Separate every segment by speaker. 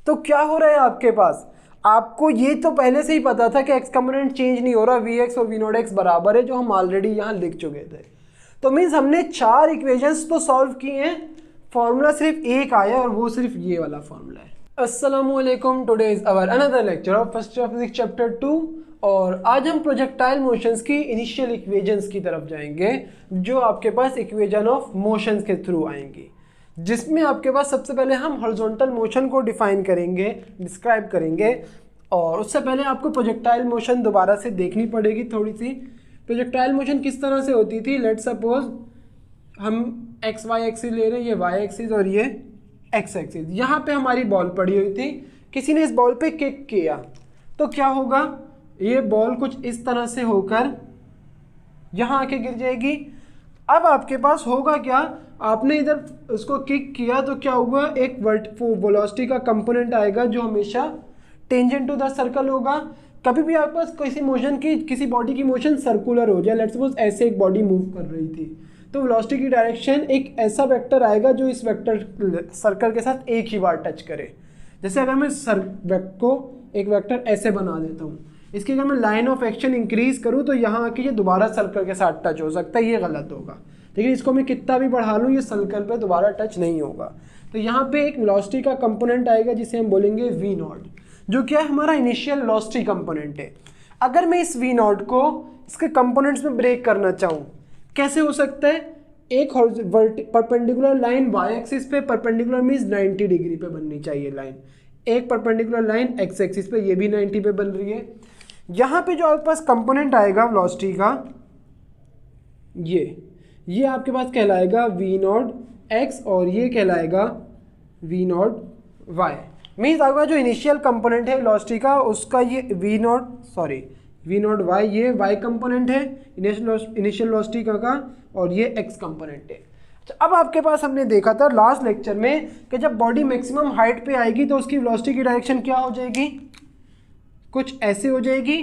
Speaker 1: तो क्या हो रहा है आपके पास, आपको ये तो पहले से ही पता था कि एक्स कंपोनेंट चेंज नहीं हो रहा, वी एक्स और वी नॉट एक्स बराबर है, जो हम ऑलरेडी यहाँ लिख चुके थे। तो मीन्स हमने 4 इक्वेशंस तो सॉल्व किए हैं, फॉर्मूला सिर्फ एक आया और वो सिर्फ ये वाला फॉर्मूला है। अस्सलामुअलैकुम, today is our another lecture of first year physics chapter 2 और आज हम प्रोजेक्टाइल मोशंस की इनिशियल इक्वेशंस की तरफ जाएंगे, जो आपके पास इक्वेशन ऑफ मोशंस के थ्रू आएंगी, जिसमें आपके पास सबसे पहले हम हॉरिजॉन्टल मोशन को डिफाइन करेंगे, डिस्क्राइब करेंगे। और उससे पहले आपको प्रोजेक्टाइल मोशन दोबारा से देखनी पड़ेगी थोड़ी सी। प्रोजेक्टाइल मोशन किस तरह से होती थी, लेट सपोज हम एक्स वाई एक्सिस ले रहे हैं, ये वाई एक्सिस और ये एक्स एक्सिस। यहाँ पे हमारी बॉल पड़ी हुई थी, किसी ने इस बॉल पे किक किया तो क्या होगा, ये बॉल कुछ इस तरह से होकर यहाँ आके गिर जाएगी। अब आपके पास होगा क्या, आपने इधर उसको किक किया तो क्या होगा, एक वेलोसिटी का कंपोनेंट आएगा जो हमेशा टेंजेंट टू द सर्कल होगा। कभी भी आपके पास किसी मोशन की, किसी बॉडी की मोशन सर्कुलर हो जाए, लेट्स सपोज ऐसे एक बॉडी मूव कर रही थी, तो वेलोसिटी की डायरेक्शन एक ऐसा वेक्टर आएगा जो इस वेक्टर सर्कल के साथ एक ही बार टच करे। जैसे अगर मैं को एक वेक्टर ऐसे बना देता हूँ, इसकी अगर मैं लाइन ऑफ एक्शन इंक्रीज करूँ तो यहाँ आके ये दोबारा सर्कल के साथ टच हो सकता है, ये गलत होगा। लेकिन इसको मैं कितना भी बढ़ा लूँ ये सर्कल पे दोबारा टच नहीं होगा। तो यहाँ पे एक वेलोसिटी का कंपोनेंट आएगा जिसे हम बोलेंगे वी नॉट, जो क्या है हमारा इनिशियल वेलोसिटी कंपोनेंट है। अगर मैं इस वी नॉट को इसके कंपोनेंट्स में ब्रेक करना चाहूँ, कैसे हो सकता है, एक परपेंडिकुलर लाइन वाई एक्सिस पे, परपेंडिकुलर मीन्स 90 डिग्री पे बननी चाहिए लाइन, एक परपेंडिकुलर लाइन एक्स एक्सिस पे, ये भी 90 पे बन रही है। यहाँ पे जो आपके पास कंपोनेंट आएगा वेलोसिटी का, ये आपके पास कहलाएगा वी नॉट एक्स और ये कहलाएगा वी नॉट वाई। मीन्स आपके पास जो इनिशियल कंपोनेंट है वेलोसिटी का, उसका ये वी नॉट वाई, ये वाई कंपोनेंट है इनिशियल वेलोसिटी का और ये एक्स कंपोनेंट है। अच्छा, अब आपके पास हमने देखा था लास्ट लेक्चर में कि जब बॉडी मैक्सिमम हाइट पे आएगी तो उसकी वेलोसिटी की डायरेक्शन क्या हो जाएगी, कुछ ऐसे हो जाएगी,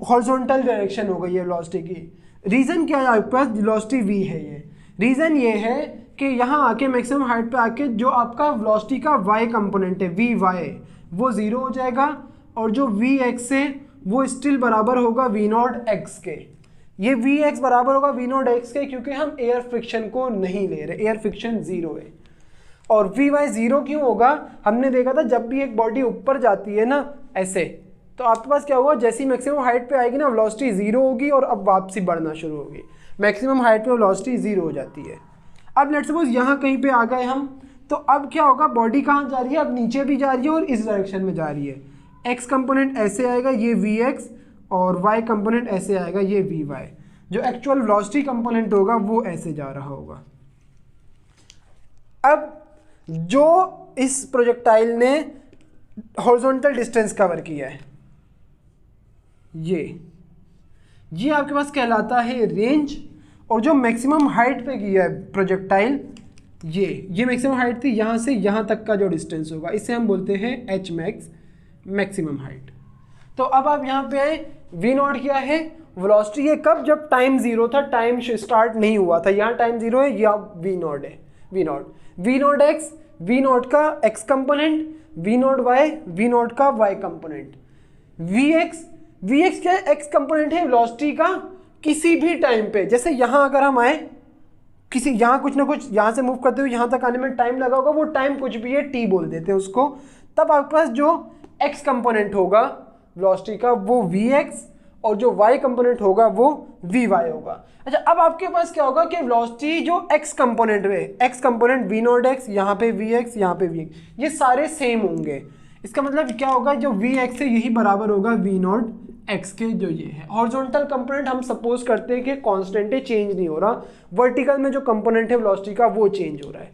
Speaker 1: हॉरिजॉन्टल डायरेक्शन हो गई है वेलोसिटी की। रीज़न क्या है, आपके पास वेलोसिटी v है, ये रीज़न ये है कि यहाँ आके मैक्सिमम हाइट पे आके जो आपका वेलोसिटी का y कंपोनेंट है वी वाई, वो ज़ीरो हो जाएगा और जो वी एक्स है वो स्टिल बराबर होगा वी नॉट एक्स के। ये वी एक्स बराबर होगा वी नॉट एक्स के क्योंकि हम एयर फ्रिक्शन को नहीं ले रहे, एयर फ्रिक्शन ज़ीरो है। और वी वाई ज़ीरो क्यों होगा, हमने देखा था जब भी एक बॉडी ऊपर जाती है ना ऐसे, तो आपके पास क्या होगा, जैसी मैक्सिमम हाइट पे आएगी ना वेलोसिटी ज़ीरो होगी और अब वापसी बढ़ना शुरू होगी। मैक्सिमम हाइट पे वेलोसिटी ज़ीरो हो जाती है। अब लेट्स सपोज यहाँ कहीं पे आ गए हम, तो अब क्या होगा, बॉडी कहाँ जा रही है, अब नीचे भी जा रही है और इस डायरेक्शन में जा रही है। एक्स कंपोनेंट ऐसे आएगा, ये वी एक्स, और वाई कंपोनेंट ऐसे आएगा, ये वी वाई। जो एक्चुअल वेलोसिटी कंपोनेंट होगा वो ऐसे जा रहा होगा। अब जो इस प्रोजेक्टाइल ने हॉरिजॉन्टल डिस्टेंस कवर किया है, ये आपके पास कहलाता है रेंज। और जो मैक्सिमम हाइट पे किया है प्रोजेक्टाइल, ये मैक्सिमम हाइट थी, यहाँ से यहाँ तक का जो डिस्टेंस होगा इसे हम बोलते हैं एच मैक्स, मैक्सिमम हाइट। तो अब आप यहाँ पे आए, वी नॉट क्या है, वेलोसिटी है कब, जब टाइम ज़ीरो था, टाइम स्टार्ट नहीं हुआ था, यहाँ टाइम ज़ीरो है, या वी नॉट है, we naught X, V not का X component, we naught Y, वी नॉट का वाई कंपोनेंट, वी एक्स क्या है, एक्स कंपोनेंट है वेलोसिटी का किसी भी टाइम पे। जैसे यहाँ अगर हम आए, किसी यहाँ कुछ ना कुछ यहाँ से मूव करते हुए यहाँ तक आने में टाइम लगा होगा, वो टाइम कुछ भी है, टी बोल देते हैं उसको। तब आपके पास जो एक्स कंपोनेंट होगा वेलोसिटी का वो वी एक्स और जो वाई कंपोनेंट होगा वो वी वाई होगा। अच्छा, अब आपके पास क्या होगा कि वेलोसिटी जो एक्स कंपोनेंट है, x component we naught x, यहाँ पे वी एक्स, यहाँ पे वी एक्स, ये सारे सेम होंगे। इसका मतलब क्या होगा, जो वी एक्स है यही बराबर होगा वी नॉट एक्स के, जो ये है। हॉरिजॉन्टल कंपोनेंट हम सपोज करते हैं कि कांस्टेंट है, चेंज नहीं हो रहा। वर्टिकल में जो कंपोनेंट है वेलोसिटी का वो चेंज हो रहा है,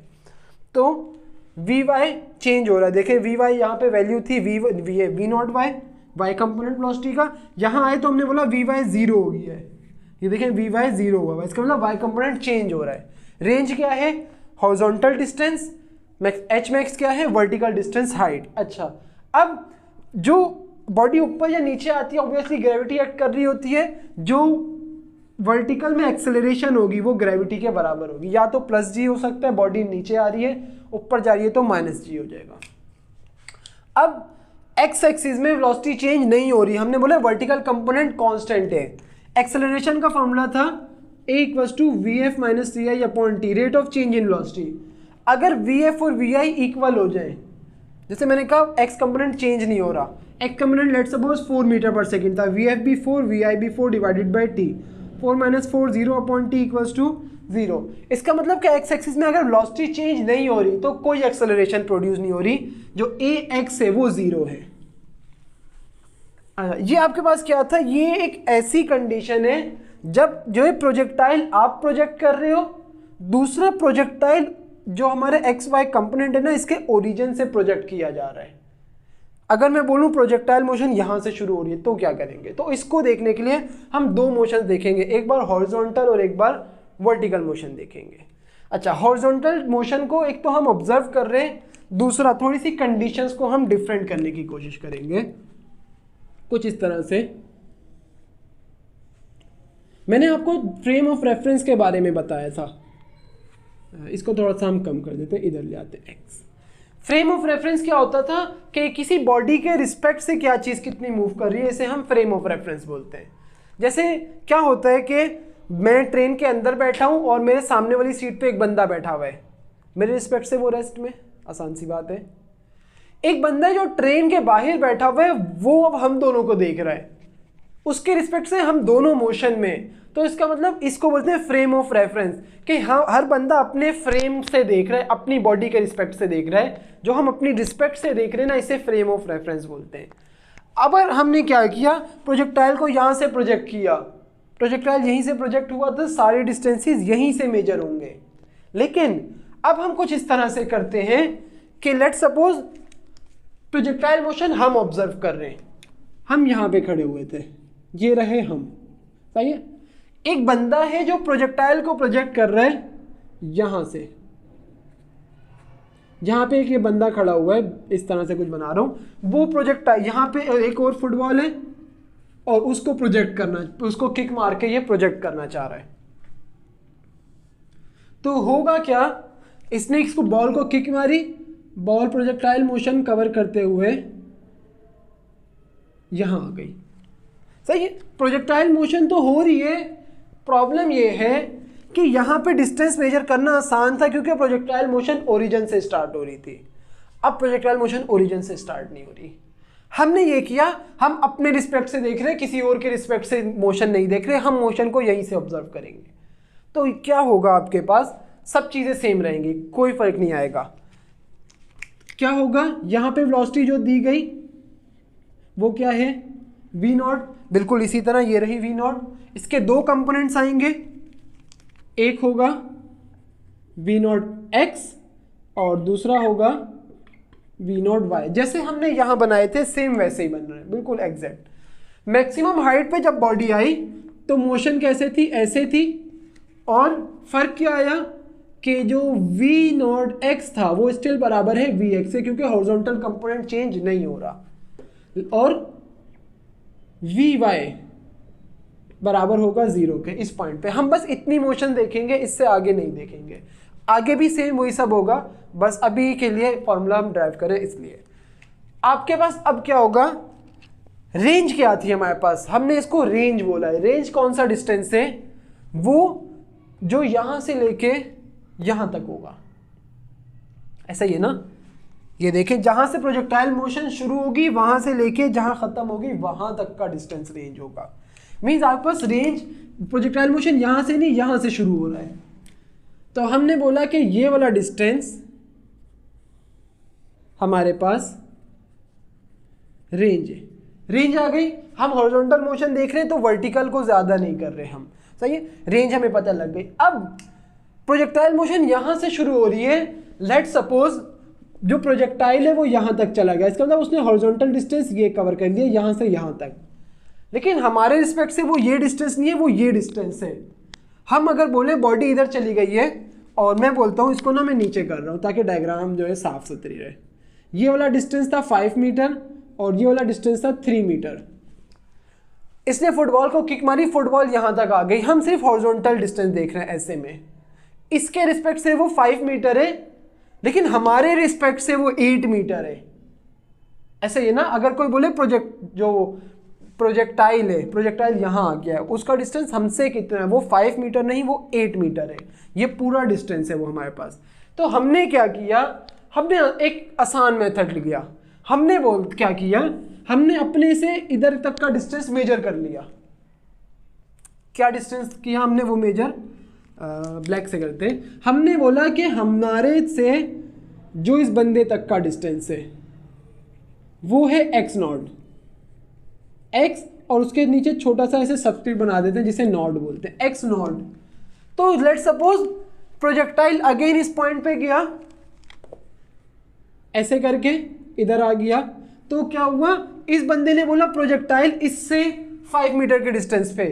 Speaker 1: तो वी वाई चेंज हो रहा है। देखें वी वाई यहाँ पे वैल्यू थी v naught y component velocity का, यहाँ आए तो हमने बोला वी वाई ज़ीरो हो गया है, ये देखें वी वाई ज़ीरो हुआ है, इसका मतलब वाई कंपोनेंट चेंज हो रहा है। रेंज क्या है, हॉरिजॉन्टल डिस्टेंस, एच मैक्स क्या है, वर्टिकल डिस्टेंस हाइट। अच्छा, अब जो बॉडी ऊपर या नीचे आती है ऑब्वियसली ग्रेविटी एक्ट कर रही होती है, जो वर्टिकल में एक्सेलरेशन होगी वो ग्रेविटी के बराबर होगी, या तो प्लस जी हो सकता है, बॉडी नीचे आ रही है ऊपर जा रही है तो माइनस जी हो जाएगा। अब एक्स एक्सिस में वेलोसिटी चेंज नहीं हो रही, हमने बोला वर्टिकल कंपोनेंट कांस्टेंट है। एक्सेलरेशन का फॉर्मूला था a = vf - ci/t, rate of change in velocity. अगर vf और vi इक्वल हो जाए, जैसे मैंने कहा एक्स कंपोनेंट चेंज नहीं हो रहा, x component let's suppose 4 metre per second था, vf भी 4 vi भी 4 डिवाइडेड बाई t, 4 - 4 0/t = 0। इसका मतलब कि एक्स एक्सिस में अगर वेलोसिटी चेंज नहीं हो रही तो कोई एक्सेलरेशन प्रोड्यूस नहीं हो रही, जो ax है वो 0 है। ये आपके पास क्या था, ये एक ऐसी कंडीशन है जब जो है प्रोजेक्टाइल आप प्रोजेक्ट कर रहे हो, दूसरा प्रोजेक्टाइल जो हमारे एक्स वाई कंपोनेंट है ना इसके ओरिजिन से प्रोजेक्ट किया जा रहा है। अगर मैं बोलूं प्रोजेक्टाइल मोशन यहां से शुरू हो रही है तो क्या करेंगे, तो इसको देखने के लिए हम दो मोशन देखेंगे, एक बार हॉरिजॉन्टल और एक बार वर्टिकल मोशन देखेंगे। अच्छा, हॉरिजॉन्टल मोशन को एक तो हम ऑब्जर्व कर रहे हैं, दूसरा थोड़ी सी कंडीशंस को हम डिफरेंट करने की कोशिश करेंगे कुछ इस तरह से। मैंने आपको फ्रेम ऑफ रेफरेंस के बारे में बताया था, इसको थोड़ा सा हम कम कर देते हैं, इधर ले आते हैं एक्स। फ्रेम ऑफ रेफरेंस क्या होता था कि किसी बॉडी के रिस्पेक्ट से क्या चीज़ कितनी मूव कर रही है, इसे हम फ्रेम ऑफ रेफरेंस बोलते हैं। जैसे क्या होता है कि मैं ट्रेन के अंदर बैठा हूँ और मेरे सामने वाली सीट पे एक बंदा बैठा हुआ है, मेरे रिस्पेक्ट से वो रेस्ट में, आसान सी बात है। एक बंदा जो ट्रेन के बाहर बैठा हुआ है वो अब हम दोनों को देख रहा है, उसके रिस्पेक्ट से हम दोनों मोशन में, तो इसका मतलब इसको बोलते हैं फ्रेम ऑफ रेफरेंस, कि हाँ हर बंदा अपने फ्रेम से देख रहा है, अपनी बॉडी के रिस्पेक्ट से देख रहा है, जो हम अपनी रिस्पेक्ट से देख रहे हैं ना इसे फ्रेम ऑफ रेफरेंस बोलते हैं। अब हमने क्या किया, प्रोजेक्टाइल को यहाँ से प्रोजेक्ट किया, प्रोजेक्टाइल यहीं से प्रोजेक्ट हुआ तो सारे डिस्टेंसेस यहीं से मेजर होंगे। लेकिन अब हम कुछ इस तरह से करते हैं कि लेट सपोज प्रोजेक्टाइल मोशन हम ऑब्जर्व कर रहे हैं, हम यहाँ पे खड़े हुए थे, ये रहे हम, सही है। एक बंदा है जो प्रोजेक्टाइल को प्रोजेक्ट कर रहा है यहाँ से, यहाँ पे एक ये बंदा खड़ा हुआ है, इस तरह से कुछ बना रहा हूँ, वो प्रोजेक्टाइल यहाँ पे एक और फुटबॉल है और उसको प्रोजेक्ट करना, उसको किक मार के ये प्रोजेक्ट करना चाह रहा है। तो होगा क्या, इसने इसको बॉल को किक मारी, बॉल प्रोजेक्टाइल मोशन कवर करते हुए यहां आ गई, सही है। प्रोजेक्टाइल मोशन तो हो रही है, प्रॉब्लम ये है कि यहां पे डिस्टेंस मेजर करना आसान था क्योंकि प्रोजेक्टाइल मोशन ओरिजिन से स्टार्ट हो रही थी। अब प्रोजेक्टाइल मोशन ओरिजिन से स्टार्ट नहीं हो रही। हमने ये किया, हम अपने रिस्पेक्ट से देख रहे हैं, किसी और के रिस्पेक्ट से मोशन नहीं देख रहे, हम मोशन को यहीं से ऑब्जर्व करेंगे। तो क्या होगा, आपके पास सब चीजें सेम रहेंगी, कोई फर्क नहीं आएगा। क्या होगा, यहां पे वेलोसिटी जो दी गई वो क्या है, v0, बिल्कुल इसी तरह ये रही v0। इसके दो कंपोनेंट्स आएंगे, एक होगा v0x और दूसरा होगा v0y। जैसे हमने यहां बनाए थे सेम वैसे ही बन रहे हैं, बिल्कुल एग्जैक्ट। मैक्सिमम हाइट पे जब बॉडी आई तो मोशन कैसे थी, ऐसे थी, और फर्क क्या आया कि जो v0x था वो स्टिल बराबर है vx से, क्योंकि हॉरिजॉन्टल कंपोनेंट चेंज नहीं हो रहा, और vy बराबर होगा 0 के। इस पॉइंट पे हम बस इतनी मोशन देखेंगे, इससे आगे नहीं देखेंगे, आगे भी सेम वही सब होगा, बस अभी के लिए फॉर्मूला हम ड्राइव करें इसलिए। आपके पास अब क्या होगा, रेंज क्या थी हमारे पास, हमने इसको रेंज बोला है। रेंज कौन सा डिस्टेंस है, वो जो यहां से लेके यहां तक होगा, ऐसा ही है ना। ये देखें, जहां से प्रोजेक्टाइल मोशन शुरू होगी वहां से लेके जहां खत्म होगी वहां तक का डिस्टेंस रेंज होगा। मींस आपके पास रेंज, प्रोजेक्टाइल मोशन यहां से नहीं यहां से शुरू हो रहा है, तो हमने बोला कि ये वाला डिस्टेंस हमारे पास रेंज है। रेंज आ गई, हम हॉरिजॉन्टल मोशन देख रहे हैं तो वर्टिकल को ज्यादा नहीं कर रहे हम, सही है, रेंज हमें पता लग गई। अब प्रोजेक्टाइल मोशन यहां से शुरू हो रही है, लेट सपोज जो प्रोजेक्टाइल है वो यहां तक चला गया, इसका मतलब उसने हॉरिजॉन्टल डिस्टेंस ये कवर कर लिया यहां से यहां तक, लेकिन हमारे रिस्पेक्ट से वो ये डिस्टेंस नहीं है, वो ये डिस्टेंस है। हम अगर बोले बॉडी इधर चली गई है और मैं बोलता हूं इसको ना मैं नीचे कर रहा हूं ताकि डायग्राम जो है साफ सुथरी रहे, ये वाला डिस्टेंस था 5 मीटर और ये वाला डिस्टेंस था 3 मीटर। इसने फुटबॉल को किक मारी, फुटबॉल यहां तक आ गई, हम सिर्फ हॉरिजॉन्टल डिस्टेंस देख रहे हैं ऐसे में। इसके रिस्पेक्ट से वो 5 मीटर है, लेकिन हमारे रिस्पेक्ट से वो 8 मीटर है। ऐसे ही ना, अगर कोई बोले प्रोजेक्टाइल है, प्रोजेक्टाइल यहाँ आ गया है, उसका डिस्टेंस हमसे कितना है, वो 5 मीटर नहीं, वो 8 मीटर है, ये पूरा डिस्टेंस है वो हमारे पास। तो हमने क्या किया, हमने एक आसान मेथड लिया, हमने क्या किया, हमने अपने से इधर तक का डिस्टेंस मेजर कर लिया। क्या डिस्टेंस किया हमने, वो मेजर ब्लैक से करते हैं। हमने बोला कि हमारे से जो इस बंदे तक का डिस्टेंस है वो है x नॉट, x और उसके नीचे छोटा सा ऐसे सब्स्क्रिप्ट बना देते हैं जिसे नॉट बोलते हैं, x नॉट। तो लेट्स सपोज प्रोजेक्टाइल अगेन इस पॉइंट पे गया, ऐसे करके इधर आ गया, तो क्या हुआ, इस बंदे ने बोला प्रोजेक्टाइल इससे 5 मीटर के डिस्टेंस पे,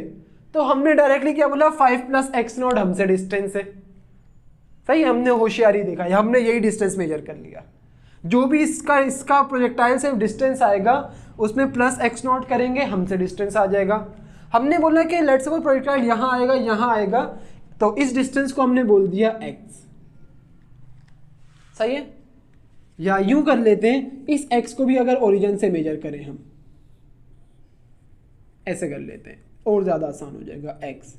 Speaker 1: तो हमने डायरेक्टली क्या बोला, 5 + x नॉट हमसे डिस्टेंस है। सही, हमने होशियारी देखा, हमने यही डिस्टेंस मेजर कर लिया। जो भी इसका प्रोजेक्टाइल से डिस्टेंस आएगा उसमें +x नॉट करेंगे, हमसे डिस्टेंस आ जाएगा। हमने बोला कि लेट्स सपोज प्रोजेक्टाइल यहाँ आएगा, यहाँ आएगा, तो इस डिस्टेंस को हमने बोल दिया x। सही है, या यूं कर लेते हैं, इस x को भी अगर ओरिजिन से मेजर करें हम, ऐसे कर लेते हैं और ज़्यादा आसान हो जाएगा x।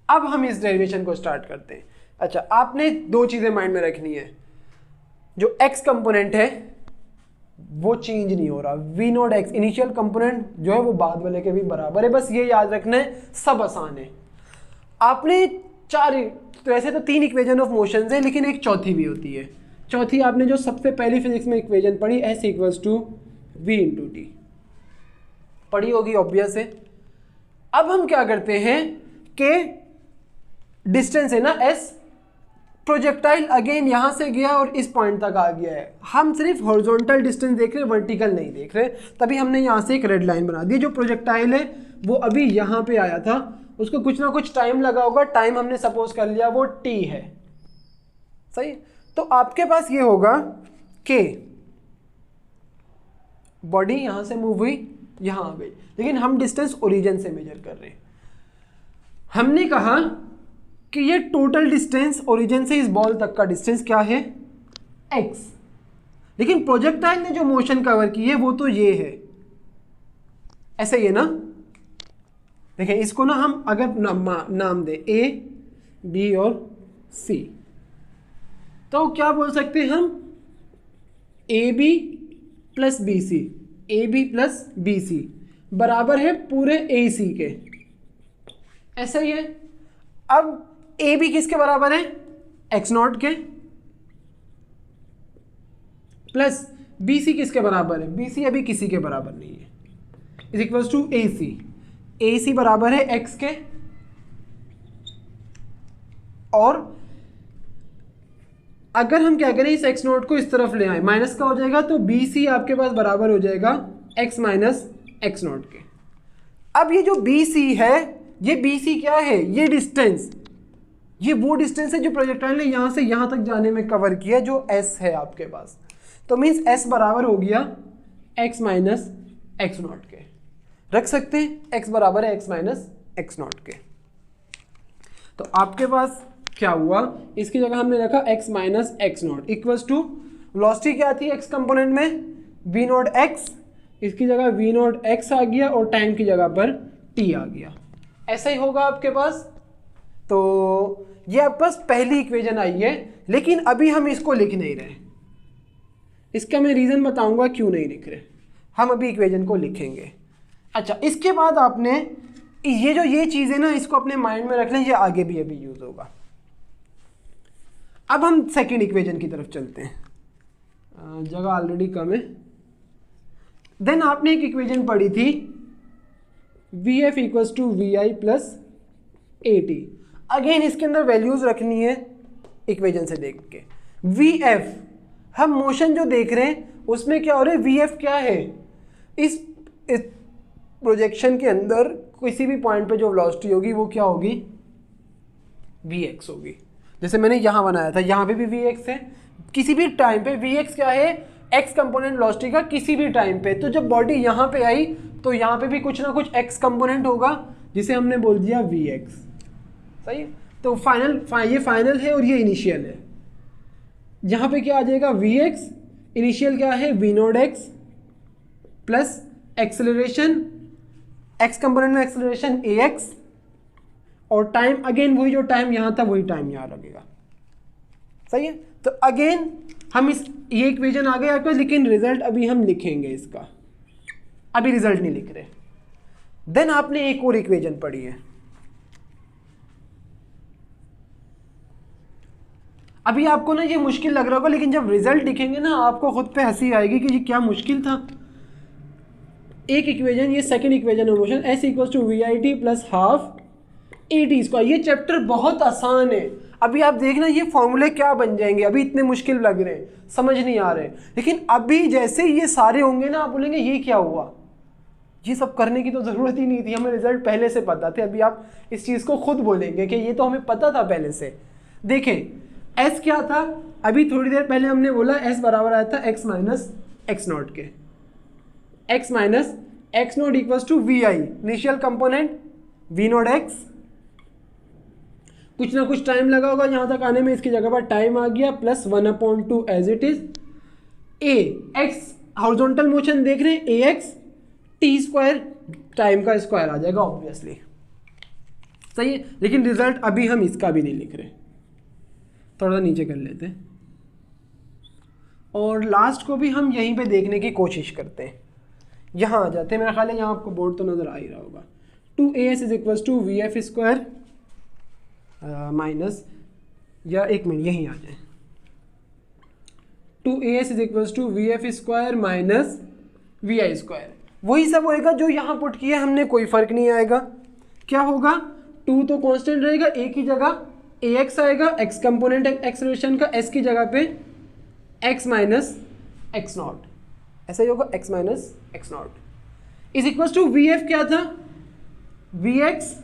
Speaker 1: अब हम इस डेरिवेशन को स्टार्ट करते हैं। अच्छा, आपने दो चीज़ें माइंड में रखनी है, जो x कंपोनेंट है वो चेंज नहीं हो रहा, v0x इनिशियल कंपोनेंट जो है वो बाद वाले के भी बराबर है, बस ये याद रखना है, सब आसान है। आपने तो ऐसे तो 3 इक्वेशन ऑफ मोशन है, लेकिन एक चौथी भी होती है। चौथी आपने जो सबसे पहली फिजिक्स में इक्वेशन पढ़ी, S = v × t पढ़ी होगी, ऑब्वियस है। अब हम क्या करते हैं कि डिस्टेंस है ना s, प्रोजेक्टाइल अगेन यहां से गया और इस पॉइंट तक आ गया है, हम सिर्फ हॉरिजॉन्टल डिस्टेंस देख रहे हैं, वर्टिकल नहीं देख रहे, तभी हमने यहां से एक रेड लाइन बना दी। जो प्रोजेक्टाइल है वो अभी यहां पे आया था, उसको कुछ ना कुछ टाइम लगा होगा, टाइम हमने सपोज कर लिया वो t है। सही, तो आपके पास ये होगा कि बॉडी यहां से मूव हुई, यहां आ गई, लेकिन हम डिस्टेंस ओरिजिन से मेजर कर रहे हैं। हमने कहा कि ये टोटल डिस्टेंस ओरिजिन से इस बॉल तक का डिस्टेंस क्या है, x, लेकिन प्रोजेक्टाइल ने जो मोशन कवर की है वो तो ये है, ऐसे ही है ना। देखें, इसको ना हम अगर नाम दें a, b और c, तो क्या बोल सकते हैं हम, ab + bc, ab + bc बराबर है पूरे ac के, ऐसा ही है। अब AB किसके बराबर है, x0 के, प्लस BC किसके बराबर है, BC अभी किसी के बराबर नहीं है, = AC, AC बराबर है x के, और अगर हम क्या करें, इस x0 को इस तरफ ले आए, माइनस का हो जाएगा, तो BC आपके पास बराबर हो जाएगा x - x0 के। अब ये जो BC है, ये BC क्या है, ये डिस्टेंस, ये वो डिस्टेंस है जो प्रोजेक्टाइल ने यहाँ से यहाँ तक जाने में कवर किया, जो S है आपके पास। तो मीन्स S बराबर हो गया x - x0 के, रख सकते हैं x बराबर है x - x0 के। तो आपके पास क्या हुआ, इसकी जगह हमने रखा x - x0 = वेलोसिटी क्या थी x कंपोनेंट में, v0x, इसकी जगह v0x आ गया और टाइम की जगह पर t आ गया, ऐसा ही होगा आपके पास। तो ये आपके पास पहली इक्वेशन आई है, लेकिन अभी हम इसको लिख नहीं रहे, इसका मैं रीज़न बताऊंगा क्यों नहीं लिख रहे, हम अभी इक्वेशन को लिखेंगे। अच्छा, इसके बाद आपने ये चीज़ें ना, इसको अपने माइंड में रख लें, ये आगे भी अभी यूज़ होगा। अब हम सेकेंड इक्वेशन की तरफ चलते हैं, जगह ऑलरेडी कम है। देन आपने एक इक्वेशन पढ़ी थी, VF = VI + AT। अगेन इसके अंदर वैल्यूज रखनी है इक्वेशन से देख के। VF, हम मोशन जो देख रहे हैं उसमें क्या हो रहा है, VF क्या है, इस प्रोजेक्शन के अंदर किसी भी पॉइंट पे जो वेलोसिटी होगी वो क्या होगी, Vx होगी। जैसे मैंने यहाँ बनाया था, यहाँ पे भी Vx है, किसी भी टाइम पे Vx क्या है, x कंपोनेंट वेलोसिटी का किसी भी टाइम पे। तो जब बॉडी यहाँ पे आई तो यहाँ पे भी कुछ ना कुछ x कंपोनेंट होगा, जिसे हमने बोल दिया Vx। सही है, तो ये फाइनल है और ये इनिशियल है। यहाँ पे क्या आ जाएगा, Vx इनिशियल क्या है v naught x plus acceleration x component में एक्सेलरेशन ए एक्स और टाइम अगेन वही जो टाइम यहाँ था वही टाइम यहाँ लगेगा। सही है, तो अगेन हम ये इक्वेशन आ गया आपका, लेकिन रिजल्ट अभी हम लिखेंगे इसका, अभी रिजल्ट नहीं लिख रहे। देन आपने एक और इक्वेशन पढ़ी है, अभी आपको ना ये मुश्किल लग रहा होगा, लेकिन जब रिजल्ट लिखेंगे ना आपको खुद पे हंसी आएगी कि ये क्या मुश्किल था। एक इक्वेशन, ये second equation of motion, s equals to v i t plus half a t square. ये चैप्टर बहुत आसान है, अभी आप देखना ये फॉर्मूले क्या बन जाएंगे, अभी इतने मुश्किल लग रहे हैं, समझ नहीं आ रहे, लेकिन अभी जैसे ये सारे होंगे ना आप बोलेंगे ये क्या हुआ, ये सब करने की तो ज़रूरत ही नहीं थी, हमें रिजल्ट पहले से पता थे। अभी आप इस चीज़ को खुद बोलेंगे कि ये तो हमें पता था पहले से। देखें s क्या था, अभी थोड़ी देर पहले हमने बोला s बराबर आया था x माइनस एक्स नॉट के, x minus x naught equals to v i, initial component we naught x, कुछ ना कुछ टाइम लगा होगा यहाँ तक आने में, इसकी जगह पर टाइम आ गया plus 1/2 as it is a x, horizontal motion देख रहे हैं a x t square, time का स्क्वायर आ जाएगा ऑब्वियसली। सही है, लेकिन रिजल्ट अभी हम इसका भी नहीं लिख रहे, थोड़ा नीचे कर लेते हैं और लास्ट को भी हम यहीं पे देखने की कोशिश करते हैं। यहाँ आ जाते हैं, मेरा ख्याल है यहाँ आपको बोर्ड तो नज़र आ ही रहा होगा। 2as is equals to v f square minus, या एक मिनट यहीं आ जाए, 2as is equals to v f square minus we i square, वही सब होएगा जो यहाँ पुट किया हमने, कोई फ़र्क नहीं आएगा। क्या होगा, 2 तो कांस्टेंट रहेगा, ए की जगह ए एक्स आएगा, एक्स कंपोनेंट एक्सेलरेशन का, एस की जगह पे एक्स माइनस एक्स नॉट, ऐसा ही होगा x minus x naught is equals to v f क्या था, v x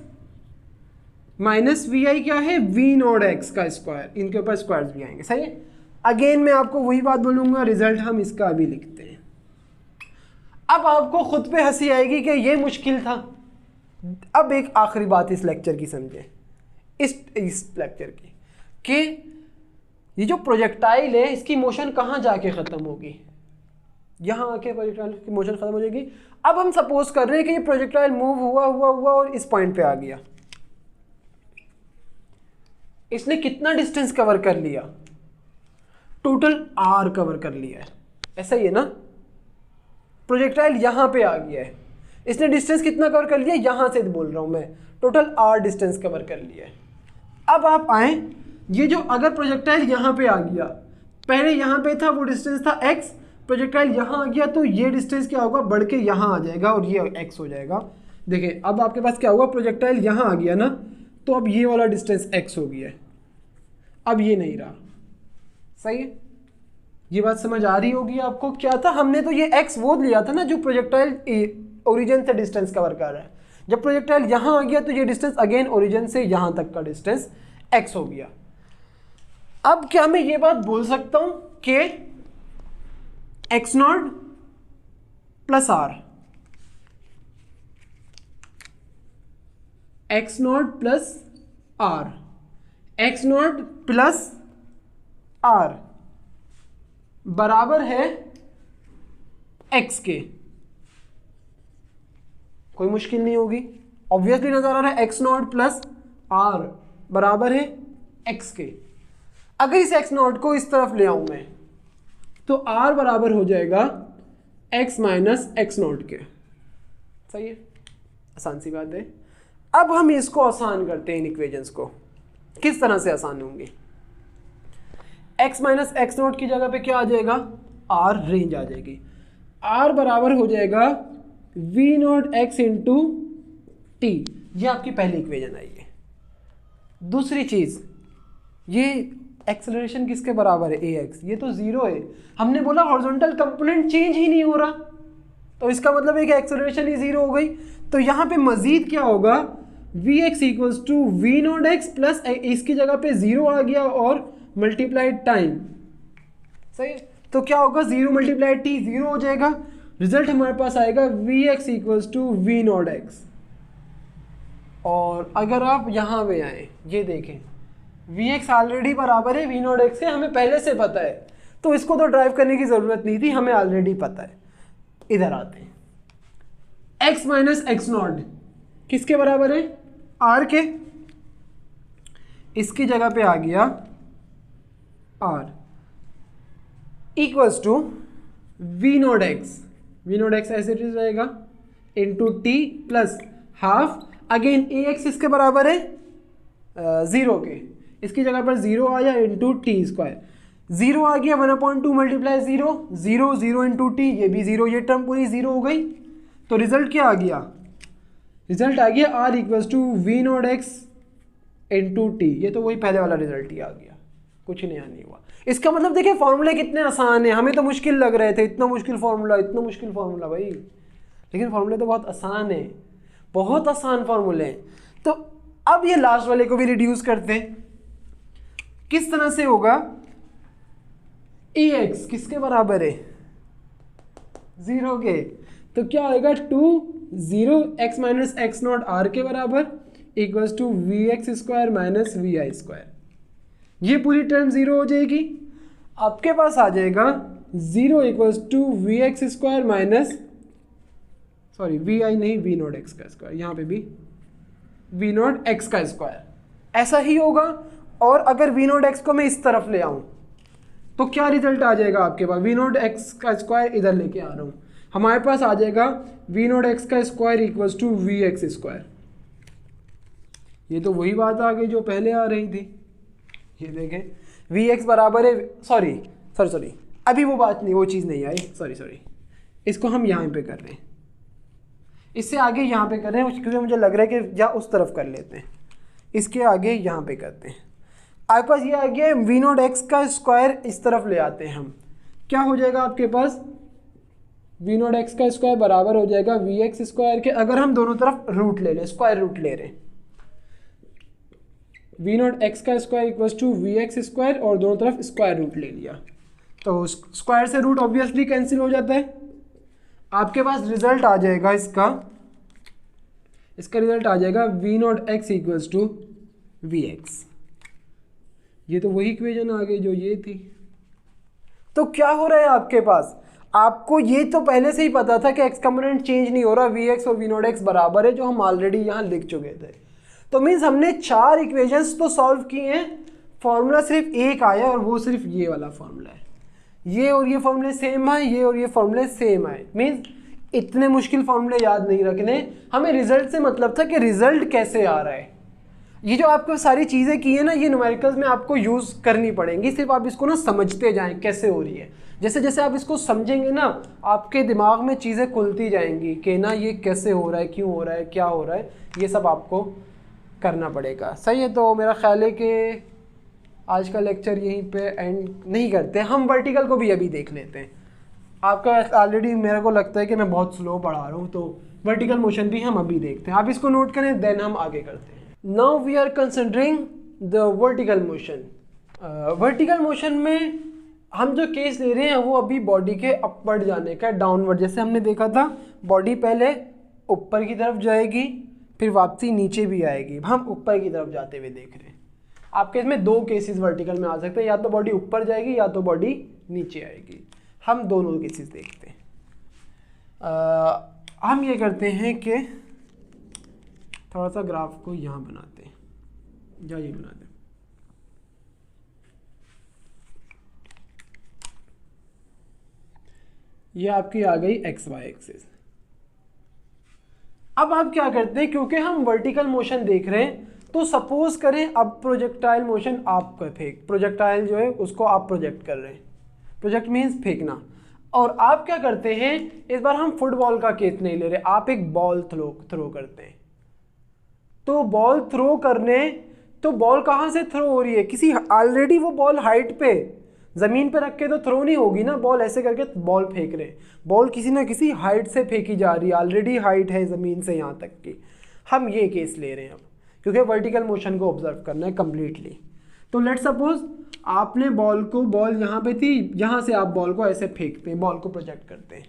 Speaker 1: minus we i क्या है, वी नॉट एक्स का स्क्वायर, इनके ऊपर स्क्वायर्स भी आएंगे। सही है, अगेन मैं आपको वही बात बोलूँगा, रिजल्ट हम इसका अभी लिखते हैं। अब आपको खुद पे हंसी आएगी कि ये मुश्किल था। अब एक आखिरी बात इस लेक्चर की समझे, इस लेक्चर की, कि ये जो प्रोजेक्टाइल है इसकी मोशन कहाँ जाके ख़त्म होगी, यहाँ आके प्रोजेक्टाइल की मोशन ख़त्म हो जाएगी। अब हम सपोज कर रहे हैं कि ये प्रोजेक्टाइल मूव हुआ हुआ हुआ और इस पॉइंट पे आ गया, इसने कितना डिस्टेंस कवर कर लिया, टोटल r कवर कर लिया है, ऐसा ही है ना। प्रोजेक्टाइल यहाँ पे आ गया है, इसने डिस्टेंस कितना कवर कर लिया, यहाँ से बोल रहा हूँ मैं, टोटल r डिस्टेंस कवर कर लिया है। अब आप आए, ये जो अगर प्रोजेक्टाइल यहाँ पे आ गया, पहले यहाँ पे था वो डिस्टेंस था x, प्रोजेक्टाइल यहाँ आ गया तो ये डिस्टेंस क्या होगा, बढ़ के यहाँ आ जाएगा और ये x हो जाएगा। देखिए अब आपके पास क्या हुआ, प्रोजेक्टाइल यहाँ आ गया ना, तो अब ये वाला डिस्टेंस x हो गया है, अब ये नहीं रहा। सही है, ये बात समझ आ रही होगी आपको। क्या था, हमने तो ये x वो लिया था ना जो प्रोजेक्टाइल ओरिजिन से डिस्टेंस कवर कर रहा है, जब प्रोजेक्टाइल यहाँ आ गया तो ये डिस्टेंस अगेन ओरिजिन से यहाँ तक का डिस्टेंस x हो गया। अब क्या मैं ये बात बोल सकता हूँ कि x naught plus r, x naught plus r, x naught plus r बराबर है x के, कोई मुश्किल नहीं होगी, ऑब्वियसली नजर आ रहा है एक्स नॉट प्लस आर बराबर है x के। अगर इस x नॉट को इस तरफ ले आऊं मैं तो r बराबर हो जाएगा x माइनस एक्स नॉट के। सही है, आसान सी बात है। अब हम इसको आसान करते हैं, इन इक्वेशंस को किस तरह से आसान होंगे। x माइनस एक्स नॉट की जगह पे क्या आ जाएगा, r रेंज आ जाएगी, r बराबर हो जाएगा v not x into t, ये आपकी पहली इक्वेशन आई है। दूसरी चीज, ये एक्सेलरेशन किसके बराबर है, ax, ये तो जीरो है, हमने बोला हॉरिजॉन्टल कंपोनेंट चेंज ही नहीं हो रहा, तो इसका मतलब है कि एक्सेलरेशन ही जीरो हो गई। तो यहाँ पे मजीद क्या होगा, v x equals to we naught x plus इसकी जगह पे जीरो आ गया और मल्टीप्लाइड टाइम। सही, तो क्या होगा, जीरो मल्टीप्लाइड टी जीरो हो जाएगा, रिजल्ट हमारे पास आएगा v x equals to we naught x. और अगर आप यहाँ पे आए, ये देखें वी एक्स ऑलरेडी बराबर है वी नॉट एक्स के, हमें पहले से पता है, तो इसको तो ड्राइव करने की ज़रूरत नहीं थी, हमें ऑलरेडी पता है। इधर आते हैं, x माइनस एक्स नॉट किसके बराबर है, r के। इसकी जगह पे आ गया r equals to we naught X ऐसे रहेगा into T plus half, again A X इसके बराबर है 0 के, इसकी जगह पर 0 आ जाए इंटू टी स्क्वायर, 0 आ गया 1/2 मल्टीप्लाई 0, 0 इंटू टी, ये भी 0, ये टर्म पूरी 0 हो गई। तो रिजल्ट क्या आ गया, रिजल्ट आ गया r equals to we naught x into t. ये तो वही पहले वाला रिजल्ट ही आ गया, कुछ नया नहीं हुआ। इसका मतलब देखिए फॉर्मूले कितने आसान है, हमें तो मुश्किल लग रहे थे, इतना मुश्किल फॉर्मूला भाई, लेकिन फॉर्मूले तो बहुत आसान है, बहुत आसान फॉर्मूले हैं। तो अब ये लास्ट वाले को भी रिड्यूस करते हैं, किस तरह से होगा, ax किसके बराबर है 0 के, तो क्या आएगा 2 0 x minus x naught r के बराबर equals to we x square minus we i square. ये पूरी टर्म 0 हो जाएगी, आपके पास आ जाएगा 0 equals to we x square minus we I नहीं, वी नॉट एक्स का स्क्वायर, यहाँ पे भी वी नॉट एक्स का स्क्वायर ऐसा ही होगा। और अगर वी नॉट एक्स को मैं इस तरफ ले आऊँ तो क्या रिजल्ट आ जाएगा आपके पास, वी नॉट एक्स का स्क्वायर इधर लेके आ रहा हूँ, हमारे पास आ जाएगा वी नॉट एक्स का square equals to we x square. ये तो वही बात आ गई जो पहले आ रही थी, ये देखें वी एक्स बराबर है, सॉरी अभी वो बात नहीं, वो चीज़ नहीं आई, सॉरी इसको हम यहाँ पे कर रहे हैं, इससे आगे यहाँ पे कर रहे हैं क्योंकि मुझे लग रहा है कि या उस तरफ कर लेते हैं, इसके आगे यहाँ पे करते हैं। आपके पास ये आ गया वी नॉट एक्स का स्क्वायर, इस तरफ ले आते हैं हम, क्या हो जाएगा आपके पास वी नॉट एक्स का स्क्वायर बराबर हो जाएगा वी एक्स स्क्वायर के, अगर हम दोनों तरफ रूट ले लें, स्क्वायर रूट ले रहे हैं, वी नॉट एक्स का square equals to we x square और दोनों तरफ स्क्वायर रूट ले लिया, तो स्क्वायर से रूट ऑब्वियसली कैंसिल हो जाता है। आपके पास रिजल्ट आ जाएगा इसका रिजल्ट आ जाएगा v naught x equals to we x. ये तो वही इक्वेशन आ गई जो ये थी। तो क्या हो रहा है आपके पास, आपको ये तो पहले से ही पता था कि एक्स कंपोनेंट चेंज नहीं हो रहा, वी एक्स और वी नॉट एक्स बराबर है, जो हम ऑलरेडी यहाँ लिख चुके थे। तो मीन्स हमने 4 इक्वेशंस तो सॉल्व किए हैं, फॉर्मूला सिर्फ एक आया और वो सिर्फ ये वाला फॉर्मूला है। ये और ये फॉर्मूले सेम है, ये और ये फॉर्मूले सेम है, मीन्स इतने मुश्किल फॉर्मूले याद नहीं रखने, हमें रिजल्ट से मतलब था कि रिजल्ट कैसे आ रहा है। ये जो आपको सारी चीज़ें की है ना, ये न्यूमेरिकल्स में आपको यूज़ करनी पड़ेंगी, सिर्फ आप इसको ना समझते जाएं कैसे हो रही है। जैसे जैसे आप इसको समझेंगे ना, आपके दिमाग में चीज़ें खुलती जाएंगी कि ना ये कैसे हो रहा है, क्यों हो रहा है, क्या हो रहा है, ये सब आपको करना पड़ेगा। सही है, तो मेरा ख्याल है कि आज का लेक्चर यहीं पे एंड नहीं करते, हम वर्टिकल को भी अभी देख लेते हैं। आपका ऑलरेडी मेरे को लगता है कि मैं बहुत स्लो पढ़ा रहा हूँ, तो वर्टिकल मोशन भी हम अभी देखते हैं। आप इसको नोट करें, देन हम आगे करते हैं। Now we are considering the vertical motion. Vertical motion में हम जो केस ले रहे हैं वो अभी बॉडी के अपवर्ड जाने का, डाउनवर्ड। जैसे हमने देखा था बॉडी पहले ऊपर की तरफ जाएगी, फिर वापसी नीचे भी आएगी, हम ऊपर की तरफ जाते हुए देख रहे हैं। आपके इसमें 2 केसेस वर्टिकल में आ सकते हैं, या तो बॉडी ऊपर जाएगी या तो बॉडी नीचे आएगी। हम दोनों केसेस देखते हैं। हम ये करते हैं कि थोड़ा सा ग्राफ को यहाँ बनाते हैं, या ये बनाते हैं। ये आपकी आ गई एक्स वाई एक्सिस। अब आप क्या करते हैं, क्योंकि हम वर्टिकल मोशन देख रहे हैं, तो सपोज करें अब प्रोजेक्टाइल मोशन आप फेंक, प्रोजेक्टाइल जो है उसको आप प्रोजेक्ट कर रहे हैं, प्रोजेक्ट मीन्स फेंकना। और आप क्या करते हैं, इस बार हम फुटबॉल का केस नहीं ले रहे, आप एक बॉल थ्रो करते हैं। तो बॉल थ्रो करने, तो बॉल कहाँ से थ्रो हो रही है, किसी ऑलरेडी वो बॉल हाइट पे ज़मीन पे रख के तो थ्रो नहीं होगी ना, बॉल ऐसे करके बॉल फेंक रहे हैं, बॉल किसी ना किसी हाइट से फेंकी जा रही है, ऑलरेडी हाइट है ज़मीन से यहाँ तक की। हम ये केस ले रहे हैं अब, क्योंकि वर्टिकल मोशन को ऑब्जर्व करना है कम्प्लीटली। तो लेट्स सपोज आपने बॉल यहाँ पे थी, यहाँ से आप बॉल को ऐसे फेंकते हैं, बॉल को प्रोजेक्ट करते हैं।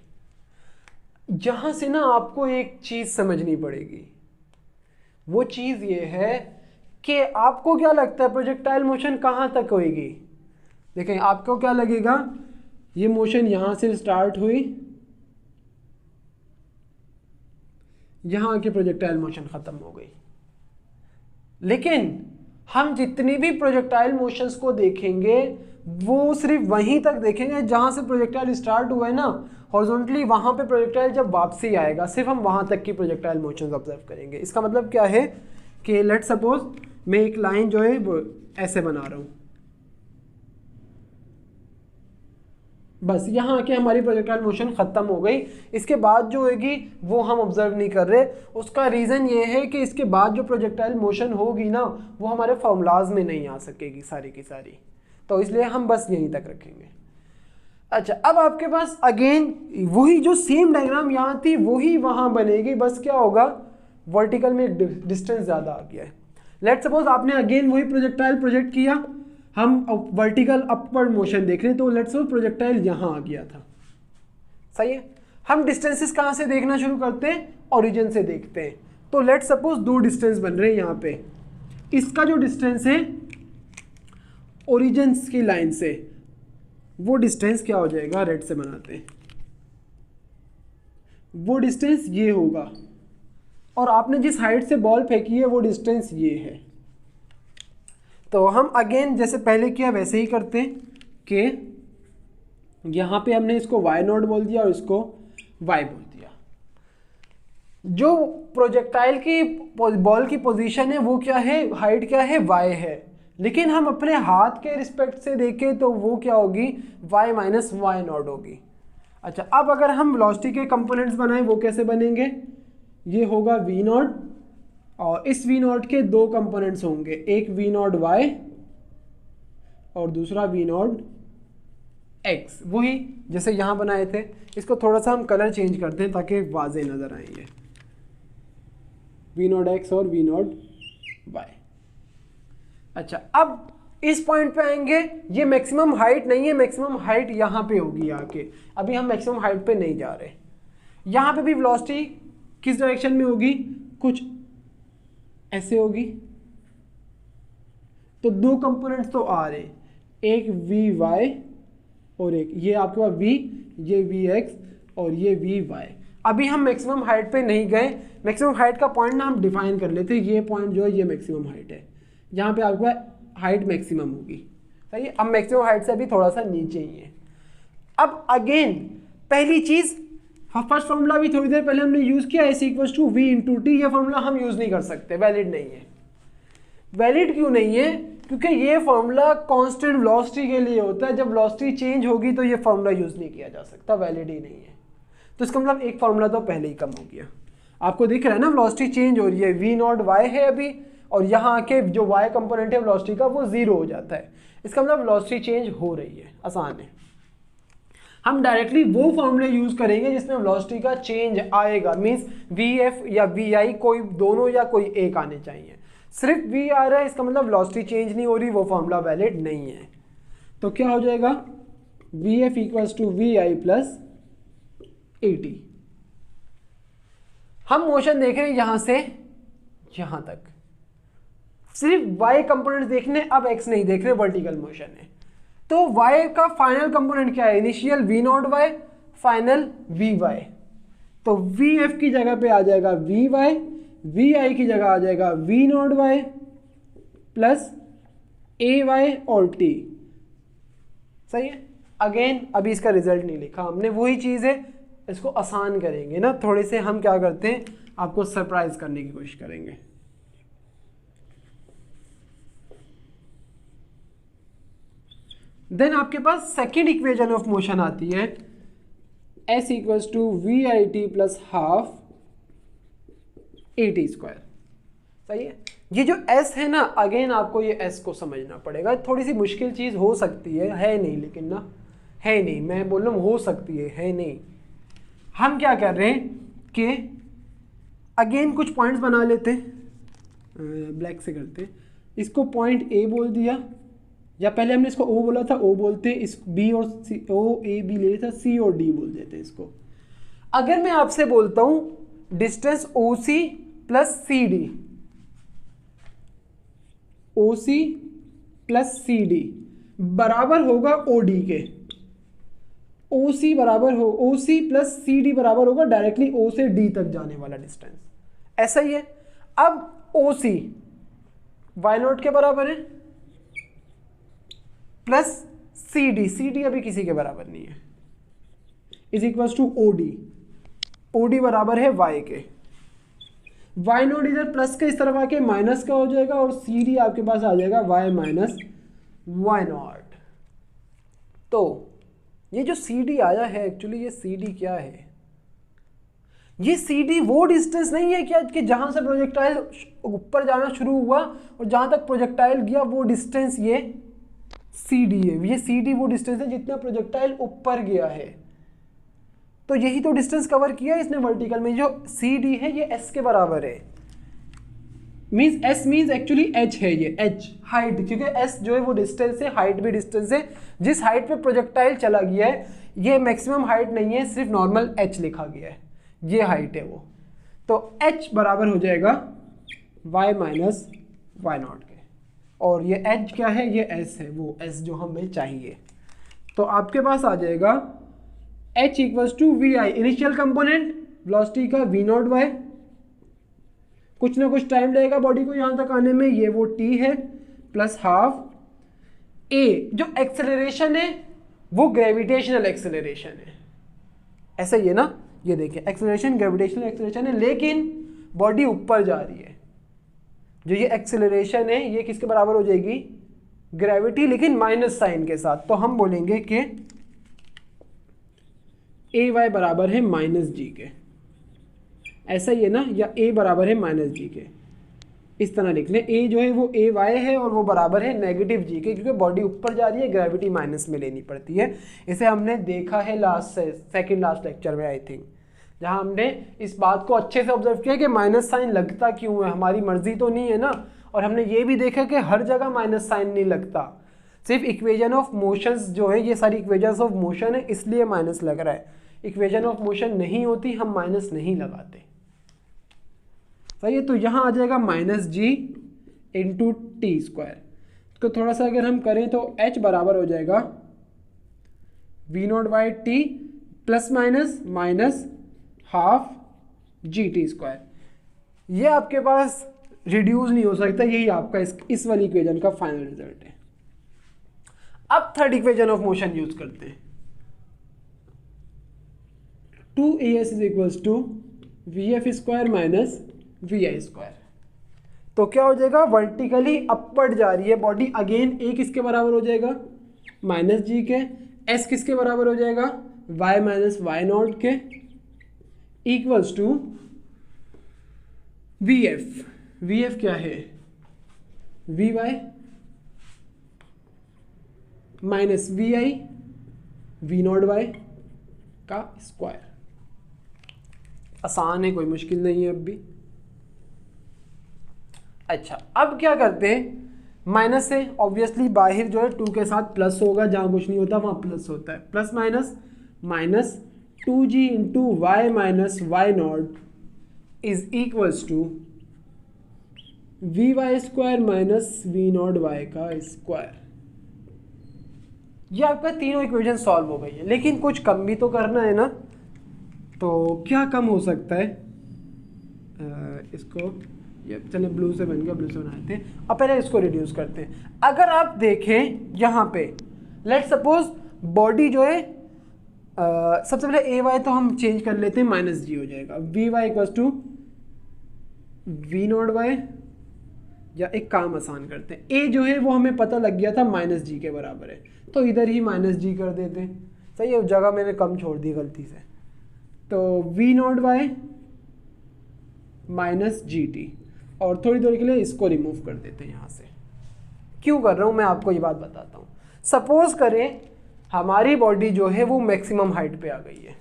Speaker 1: यहाँ से ना आपको एक चीज़ समझनी पड़ेगी, वो चीज़ ये है कि आपको क्या लगता है प्रोजेक्टाइल मोशन कहाँ तक होएगी। देखें आपको क्या लगेगा, ये मोशन यहाँ से स्टार्ट हुई, यहाँ की प्रोजेक्टाइल मोशन ख़त्म हो गई। लेकिन हम जितनी भी प्रोजेक्टाइल मोशंस को देखेंगे वो सिर्फ वहीं तक देखेंगे जहाँ से प्रोजेक्टाइल स्टार्ट हुआ है ना हॉरिजॉन्टली, वहाँ पे प्रोजेक्टाइल जब वापसी आएगा सिर्फ हम वहाँ तक की प्रोजेक्टाइल मोशंस ऑब्जर्व करेंगे। इसका मतलब क्या है कि लेट सपोज मैं एक लाइन जो है वो ऐसे बना रहा हूँ, बस यहाँ आके हमारी प्रोजेक्टाइल मोशन ख़त्म हो गई। इसके बाद जो होगी वो हम ऑब्जर्व नहीं कर रहे। उसका रीज़न ये है कि इसके बाद जो प्रोजेक्टाइल मोशन होगी ना वो हमारे फॉर्मूलाज में नहीं आ सकेगी सारी की सारी, तो इसलिए हम बस यहीं तक रखेंगे। अच्छा, अब आपके पास अगेन वही जो सेम डायग्राम यहाँ थी वही वहाँ बनेगी, बस क्या होगा वर्टिकल में डिस्टेंस ज़्यादा आ गया है। लेट सपोज आपने अगेन वही प्रोजेक्टाइल प्रोजेक्ट किया, हम वर्टिकल अपवर्ड मोशन देख रहे हैं, तो लेट्स सपोज प्रोजेक्टाइल यहाँ आ गया था, सही है। हम डिस्टेंसेस कहाँ से देखना शुरू करते हैं, ओरिजिन से देखते हैं। तो लेट सपोज दो डिस्टेंस बन रहे हैं यहाँ पे, इसका जो डिस्टेंस है ओरिजिन की लाइन से वो डिस्टेंस क्या हो जाएगा, रेड से बनाते हैं, वो डिस्टेंस ये होगा, और आपने जिस हाइट से बॉल फेंकी है वो डिस्टेंस ये है। तो हम अगेन जैसे पहले किया वैसे ही करते हैं कि यहाँ पे हमने इसको y नोट बोल दिया और इसको y बोल दिया। जो प्रोजेक्टाइल की बॉल की पोजीशन है वो क्या है, हाइट क्या है, y है, लेकिन हम अपने हाथ के रिस्पेक्ट से देखें तो वो क्या होगी, y माइनस y नॉट होगी। अच्छा, अब अगर हम वेलोसिटी के कंपोनेंट्स बनाएं वो कैसे बनेंगे, ये होगा v नॉट, और इस v नॉट के दो कंपोनेंट्स होंगे, एक v नॉट y और दूसरा v नॉट x, वही जैसे यहाँ बनाए थे। इसको थोड़ा सा हम कलर चेंज करते हैं ताकि वाजे नज़र आएंगे, v नॉट x और v नॉट y। अच्छा, अब इस पॉइंट पे आएंगे, ये मैक्सिमम हाइट नहीं है, मैक्सिमम हाइट यहाँ पे होगी आके, अभी हम मैक्सिमम हाइट पे नहीं जा रहे। यहाँ पे भी वेलोसिटी किस डायरेक्शन में होगी, कुछ ऐसे होगी। तो दो कंपोनेंट्स तो आ रहे, एक वी वाई और एक ये आपके पास v, ये वी एक्स और ये वी वाई। अभी हम मैक्सिमम हाइट पे नहीं गए, मैक्सिमम हाइट का पॉइंट ना हम डिफाइन कर लेते, ये पॉइंट जो है ये मैक्सिमम हाइट है, यहाँ पे आपके पास हाइट मैक्सिमम होगी, सही है। अब मैक्सिमम हाइट से अभी थोड़ा सा नीचे ही है। अब अगेन पहली चीज़, फर्स्ट फॉर्मूला भी थोड़ी देर पहले हमने यूज़ किया, s equals to v into t, ये फॉर्मूला हम यूज़ नहीं कर सकते, वैलिड नहीं है। वैलिड क्यों नहीं है, क्योंकि ये फॉर्मूला कांस्टेंट वेलोसिटी के लिए होता है, जब वेलोसिटी चेंज होगी तो ये फॉर्मूला यूज़ नहीं किया जा सकता, वैलिड ही नहीं है। तो इसका मतलब एक फॉर्मूला तो पहले ही कम हो गया। आपको दिख रहा है ना वेलोसिटी चेंज हो रही है, वी नॉट वाई है अभी, और यहाँ आके जो वाई कंपोनेंट है वेलोसिटी का वो जीरो हो जाता है, इसका मतलब वेलोसिटी चेंज हो रही है, आसान है। हम डायरेक्टली वो फॉर्मूले यूज करेंगे जिसमें वेलोसिटी का चेंज आएगा, मींस वी एफ या वी आई कोई दोनों या कोई एक आने चाहिए। सिर्फ वी आ रहा है इसका मतलब वेलोसिटी चेंज नहीं हो रही, वो फॉर्मूला वैलिड नहीं है। तो क्या हो जाएगा, v f equals to v i plus a t. हम मोशन देख रहे हैं यहां से यहां तक, सिर्फ y कंपोनेंट देखने, अब x नहीं देख रहे, वर्टिकल मोशन है। तो y का फाइनल कंपोनेंट क्या है, initial v not y, final vy। तो vf की जगह पे आ जाएगा vy, vi की जगह आ जाएगा v not y plus ay और t, सही है। अगेन अभी इसका रिजल्ट नहीं लिखा हमने, वही चीज़ है, इसको आसान करेंगे ना थोड़े से, हम क्या करते हैं आपको सरप्राइज करने की कोशिश करेंगे। देन आपके पास सेकेंड इक्वेशन ऑफ मोशन आती है, s equals to v i t plus half a t square, सही है। ये जो s है ना, अगेन आपको ये s को समझना पड़ेगा, थोड़ी सी मुश्किल चीज़ हो सकती है नहीं, लेकिन ना है नहीं, मैं बोल रहा हूँ हो सकती है नहीं। हम क्या कर रहे हैं कि अगेन कुछ पॉइंट्स बना लेते हैं, ब्लैक से करते हैं, इसको पॉइंट a बोल दिया, या पहले हमने इसको O बोला था, O बोलते, इस B और C, O A B ले था, C और D बोल देते हैं इसको। अगर मैं आपसे बोलता हूं distance OC plus CD, OC plus CD, बराबर होगा OD के, OC बराबर हो OC प्लस CD बराबर होगा डायरेक्टली O से D तक जाने वाला डिस्टेंस, ऐसा ही है। अब OC Y0 के बराबर है प्लस CD अभी किसी के बराबर नहीं है, इज इक्वल टू OD बराबर है Y के, Y0 इधर प्लस का इस तरफ आके माइनस का हो जाएगा और CD आपके पास आ जाएगा Y माइनस Y0। तो ये जो CD आया है एक्चुअली ये CD क्या है, ये CD वो डिस्टेंस नहीं है क्या कि जहां से प्रोजेक्टाइल ऊपर जाना शुरू हुआ और जहां तक प्रोजेक्टाइल गया वो डिस्टेंस ये CD है। ये CD वो डिस्टेंस है जितना प्रोजेक्टाइल ऊपर गया है, तो यही तो डिस्टेंस कवर किया है इसने वर्टिकल में। जो CD है ये S के बराबर है, means S means actually H है, ये H हाइट, क्योंकि S जो है वो डिस्टेंस है, हाइट भी डिस्टेंस है, जिस हाइट पे प्रोजेक्टाइल चला गया है ये मैक्सिमम हाइट नहीं है, सिर्फ नॉर्मल H लिखा गया है, ये हाइट है वो। तो H बराबर हो जाएगा Y माइनस Y0 के, और ये H क्या है, ये S है, वो S जो हमें चाहिए। तो आपके पास आ जाएगा H equals to VI, initial component velocity का V0y, कुछ ना कुछ टाइम लगेगा बॉडी को यहाँ तक आने में, ये वो T है, प्लस हाफ A, जो एक्सेलरेशन है वो ग्रेविटेशनल एक्सेलरेशन है, ऐसा ही है ना, ये देखिए एक्सेलरेशन ग्रेविटेशनल एक्सेलरेशन है, लेकिन बॉडी ऊपर जा रही है, जो ये एक्सेलरेशन है ये किसके बराबर हो जाएगी, ग्रेविटी, लेकिन माइनस साइन के साथ। तो हम बोलेंगे कि AY बराबर है माइनस जी के, ऐसा ही है ना, या A बराबर है माइनस जी के, इस तरह लिख लें। A जो है वो AY है और वो बराबर है नेगेटिव जी के, क्योंकि बॉडी ऊपर जा रही है, ग्रेविटी माइनस में लेनी पड़ती है। इसे हमने देखा है सेकंड लास्ट लेक्चर में आई थिंक, जहां हमने इस बात को अच्छे से ऑब्जर्व किया कि माइनस साइन लगता क्यों है, हमारी मर्जी तो नहीं है ना। और हमने ये भी देखा कि हर जगह माइनस साइन नहीं लगता, सिर्फ इक्वेशन ऑफ मोशंस जो है, ये सारी इक्वेशंस ऑफ मोशन है इसलिए माइनस लग रहा है, इक्वेशन ऑफ मोशन नहीं होती हम माइनस नहीं लगाते, सही है। तो यहाँ आ जाएगा माइनस जी इंटू टी स्क्वायर, तो थोड़ा सा अगर हम करें तो H बराबर हो जाएगा V0 by T plus minus minus half G T square. ये आपके पास रिड्यूस नहीं हो सकता, यही आपका इस वाली इक्वेशन का फाइनल रिजल्ट है। अब third equation of motion use करते हैं, 2AS is equals to VF square minus VI square. तो क्या हो जाएगा, वर्टिकली अपवर्ड जा रही है बॉडी, अगेन A किसके बराबर हो जाएगा, माइनस जी के, S किसके बराबर हो जाएगा, Y माइनस Y0 के, इक्वल्स टू VF क्या है, VY माइनस VI V0y का स्क्वायर। आसान है, कोई मुश्किल नहीं है अब भी। अच्छा, अब क्या करते हैं, माइनस से ऑब्वियसली बाहर जो है 2 के साथ प्लस होगा, जहां कुछ नहीं होता वहां प्लस होता है, plus minus minus 2g into y minus Y0 is equals to VY square minus V0y का स्क्वायर। ये आपका तीनों इक्वेशन सॉल्व हो गई है, लेकिन कुछ कम भी तो करना है ना। तो क्या कम हो सकता है, इसको ये चले ब्लू से बन गया, ब्लू से बनाते हैं। अब पहले इसको रिड्यूस करते हैं। अगर आप देखें यहाँ पे, लेट सपोज बॉडी जो है सबसे पहले AY तो हम चेंज कर लेते हैं, माइनस जी हो जाएगा, VY इक्वल्स टू V0y, या एक काम आसान करते हैं, A जो है वो हमें पता लग गया था माइनस जी के बराबर है, तो इधर ही माइनस जी कर देते हैं, सही है, जगह मैंने कम छोड़ दी गलती से। तो V0y माइनस जी टी, और थोड़ी देर के लिए इसको रिमूव कर देते हैं यहाँ से। क्यों कर रहा हूँ मैं आपको ये बात बताता हूँ। सपोज करें हमारी बॉडी जो है वो मैक्सिमम हाइट पे आ गई है,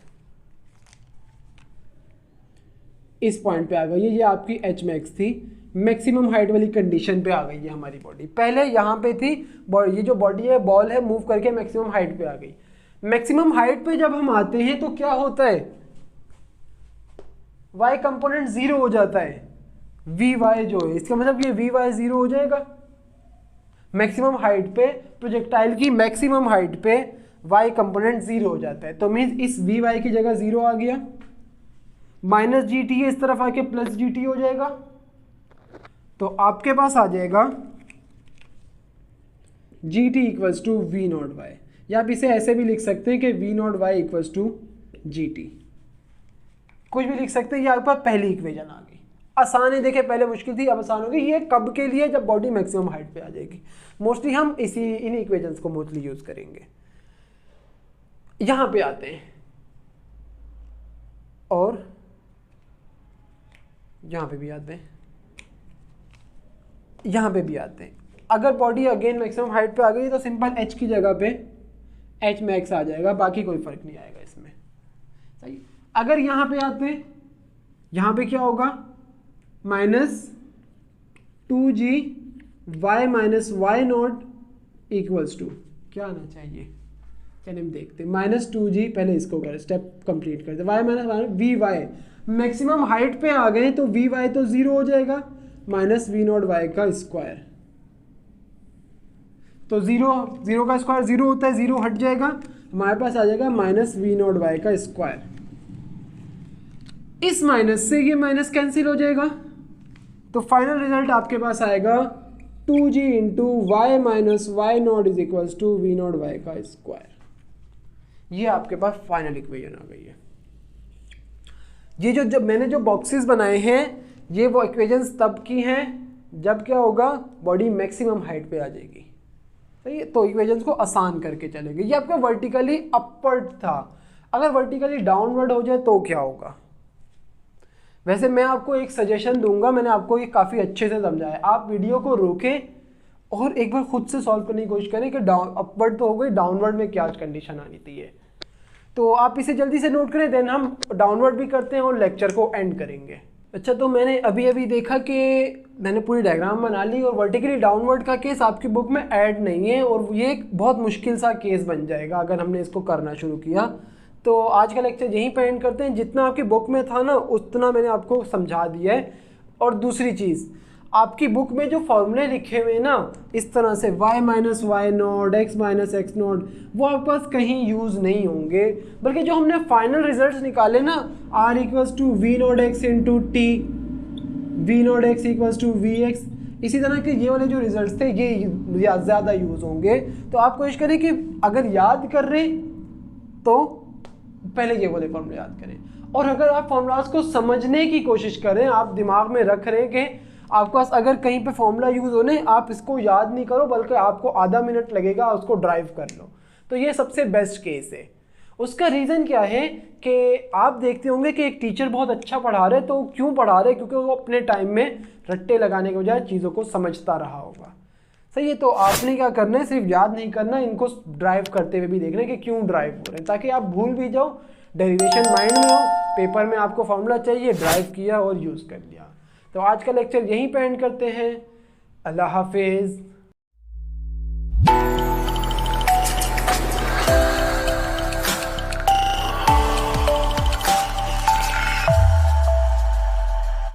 Speaker 1: इस पॉइंट पे आ गई है, ये आपकी एच मैक्स थी, मैक्सिमम हाइट वाली कंडीशन पे आ गई है हमारी बॉडी। पहले यहाँ पे थी, ये जो बॉडी है बॉल है, मूव करके मैक्सिमम हाइट पे आ गई। मैक्सिमम हाइट पे जब हम आते हैं तो क्या होता है, y कंपोनेंट 0 हो जाता है, Vy जो है, इसका मतलब ये Vy 0 हो जाएगा। मैक्सिमम हाइट पे प्रोजेक्टाइल की मैक्सिमम हाइट पे y कंपोनेंट 0 हो जाता है। तो मीन्स इस vy की जगह 0 आ गया, माइनस जी टी इस तरफ आके प्लस जी टी हो जाएगा। तो आपके पास आ जाएगा g t equals to we naught y, या आप इसे ऐसे भी लिख सकते हैं कि v naught y equals to g t, कुछ भी लिख सकते हैं। ये आपके पास पहली इक्वेशन आ गई, आसान है। देखे पहले मुश्किल थी, अब आसान होगी। ये कब के लिए? जब बॉडी मैक्सिमम हाइट पे आ जाएगी। मोस्टली हम इन इक्वेशंस को मोस्टली यूज करेंगे। यहां पे आते हैं और यहां पे भी आते हैं, यहां पे भी आते हैं। अगर बॉडी अगेन मैक्सिमम हाइट पे आ गई तो सिंपल h की जगह पे h मैक्स आ जाएगा, बाकी कोई फर्क नहीं आएगा इसमें। सही। अगर यहां पे आते हैं, यहां पे क्या होगा? -2g y minus y naught equals to क्या आना चाहिए? चलिए हम देखते हैं। -2g, पहले इसको करें, स्टेप कंप्लीट करते हैं। y minus v y, maximum height पे आ गए तो वी वाई तो 0 हो जाएगा, माइनस वी नॉट वाई का स्क्वायर। तो 0 का स्क्वायर 0 होता है, 0 हट जाएगा, हमारे पास आ जाएगा माइनस वी नॉट वाई का स्क्वायर। इस माइनस से ये माइनस कैंसिल हो जाएगा, तो फाइनल रिजल्ट आपके पास आएगा 2g into y minus y naught is equals to we naught y का स्क्वायर। ये आपके पास फाइनल इक्वेशन आ गई है। ये जब मैंने जो बॉक्सेस बनाए हैं, ये वो इक्वेशंस तब की हैं जब क्या होगा? बॉडी मैक्सिमम हाइट पे आ जाएगी। सही है। तो इक्वेशंस को आसान करके चलेंगे। ये आपका वर्टिकली अपवर्ड था, अगर वर्टिकली डाउनवर्ड हो जाए तो क्या होगा? वैसे मैं आपको एक सजेशन दूंगा, मैंने आपको ये काफ़ी अच्छे से समझाया। आप वीडियो को रोकें और एक बार खुद से सॉल्व करने की कोशिश करें कि अपवर्ड तो हो गई, डाउनवर्ड में क्या कंडीशन आनी चाहिए। तो आप इसे जल्दी से नोट करें, देन हम डाउनवर्ड भी करते हैं और लेक्चर को एंड करेंगे। अच्छा, तो मैंने अभी देखा कि मैंने पूरी डायग्राम बना ली और वर्टिकली डाउनवर्ड का केस आपकी बुक में ऐड नहीं है, और ये एक बहुत मुश्किल सा केस बन जाएगा अगर हमने इसको करना शुरू किया। तो आज का लेक्चर यहीं पे एंड करते हैं। जितना आपकी बुक में था ना उतना मैंने आपको समझा दिया है। और दूसरी चीज़, आपकी बुक में जो फॉर्मूले लिखे हुए हैं ना इस तरह से y minus y naught, x minus x naught, वो आपके पास कहीं यूज़ नहीं होंगे, बल्कि जो हमने फाइनल रिजल्ट्स निकाले ना r equals to we naught x into t, v naught x equals to we x, इसी तरह के ये वाले जो रिजल्ट्स थे ये ज़्यादा यूज़ होंगे। तो आप कोशिश करें कि अगर याद कर रहे तो पहले ये वाले फॉर्मूले याद करें, और अगर आप फॉर्मूलाज को समझने की कोशिश करें, आप दिमाग में रख रहे हैं कि आपके पास अगर कहीं पे फॉर्मूला यूज़ होने, आप इसको याद नहीं करो बल्कि आपको आधा मिनट लगेगा उसको ड्राइव कर लो, तो ये सबसे बेस्ट केस है। उसका रीज़न क्या है कि आप देखते होंगे कि एक टीचर बहुत अच्छा पढ़ा रहे, तो क्यों पढ़ा रहे? क्योंकि वो अपने टाइम में रट्टे लगाने के बजाय चीज़ों को समझता रहा होगा। सही है। तो आपने क्या करना है, सिर्फ याद नहीं करना, इनको ड्राइव करते हुए भी देखना है कि क्यों ड्राइव हो रहे हैं, ताकि आप भूल भी जाओ, डेरिवेशन माइंड में हो, पेपर में आपको फॉर्मूला चाहिए, ड्राइव किया और यूज़ कर लिया। तो आज का लेक्चर यहीं पे एंड करते हैं। अल्लाह हाफिज़।